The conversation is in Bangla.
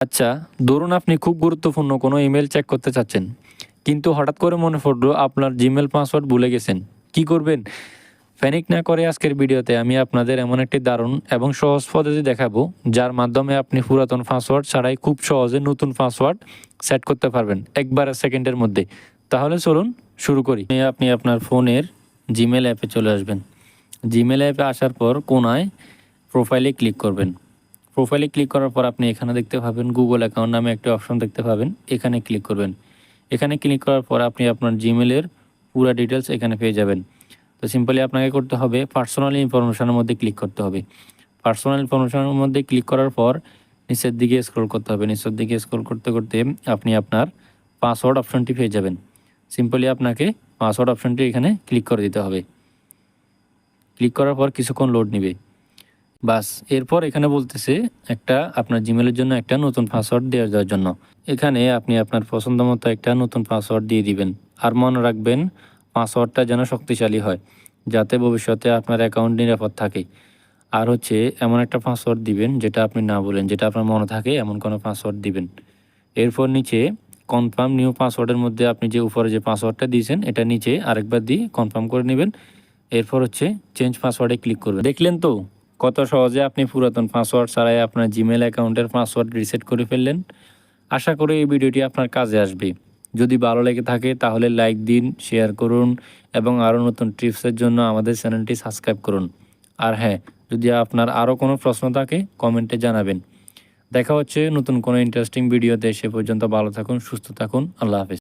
আচ্ছা, ধরুন আপনি খুব গুরুত্বপূর্ণ কোনো ইমেল চেক করতে চাচ্ছেন, কিন্তু হঠাৎ করে মনে পড়লো আপনার জিমেল পাসওয়ার্ড ভুলে গেছেন। কি করবেন? প্যানিক না করে আজকের ভিডিওতে আমি আপনাদের এমন একটি দারুণ এবং সহজ পদ্ধতি দেখাবো, যার মাধ্যমে আপনি পুরাতন পাসওয়ার্ড ছাড়াই খুব সহজে নতুন পাসওয়ার্ড সেট করতে পারবেন একবারে সেকেন্ডের মধ্যে। তাহলে চলুন শুরু করি। আপনি আপনার ফোনের জিমেল অ্যাপে চলে আসবেন। জিমেল অ্যাপে আসার পর কোনায় প্রোফাইলে ক্লিক করবেন। প্রোফাইলে ক্লিক করার পর আপনি এখানে দেখতে পাবেন গুগল অ্যাকাউন্ট নামে একটা অপশন দেখতে পাবেন, এখানে ক্লিক করবেন। এখানে ক্লিক করার পর আপনি আপনার জিমেলের পুরো ডিটেলস এখানে পেয়ে যাবেন। তো সিম্পলি আপনাকে করতে হবে পার্সোনাল ইনফরমেশনের মধ্যে ক্লিক করতে হবে। পার্সোনাল ইনফরমেশনের মধ্যে ক্লিক করার পর নিচের দিকে স্ক্রল করতে হবে। নিচের দিকে স্ক্রল করতে করতে আপনি আপনার পাসওয়ার্ড অপশনটি পেয়ে যাবেন। সিম্পলি আপনাকে পাসওয়ার্ড অপশনটি এখানে ক্লিক করে দিতে হবে। ক্লিক করার পর কিছুক্ষণ লোড নেবে। বাস, এরপর এখানে বলতেছে একটা আপনার জিমেলের জন্য একটা নতুন পাসওয়ার্ড দেওয়ার জন্য। এখানে আপনি আপনার পছন্দ মতো একটা নতুন পাসওয়ার্ড দিয়ে দিবেন। আর মনে রাখবেন পাসওয়ার্ডটা যেন শক্তিশালী হয়, যাতে ভবিষ্যতে আপনার অ্যাকাউন্ট নিরাপদ থাকে। আর হচ্ছে এমন একটা পাসওয়ার্ড দিবেন যেটা আপনি না বলেন, যেটা আপনার মনে থাকে এমন কোনো পাসওয়ার্ড দিবেন। এরপর নিচে কনফার্ম নিউ পাসওয়ার্ডের মধ্যে আপনি যে উপরে যে পাসওয়ার্ডটা দিয়েছেন এটা নিচে আরেকবার দিয়ে কনফার্ম করে নেবেন। এরপর হচ্ছে চেঞ্জ পাসওয়ার্ডে ক্লিক করবেন। দেখলেন তো কত সহজে আপনি পুরাতন পাসওয়ার্ড ছাড়াই আপনার জিমেল অ্যাকাউন্টের পাসওয়ার্ড রিসেট করে ফেললেন। আশা করি এই ভিডিওটি আপনার কাজে আসবে। যদি ভালো লেগে থাকে তাহলে লাইক দিন, শেয়ার করুন এবং আরও নতুন টিপসের জন্য আমাদের চ্যানেলটি সাবস্ক্রাইব করুন। আর হ্যাঁ, যদি আপনার আরও কোনো প্রশ্ন থাকে কমেন্টে জানাবেন। দেখা হচ্ছে নতুন কোনো ইন্টারেস্টিং ভিডিওতে। সে পর্যন্ত ভালো থাকুন, সুস্থ থাকুন। আল্লাহ হাফেজ।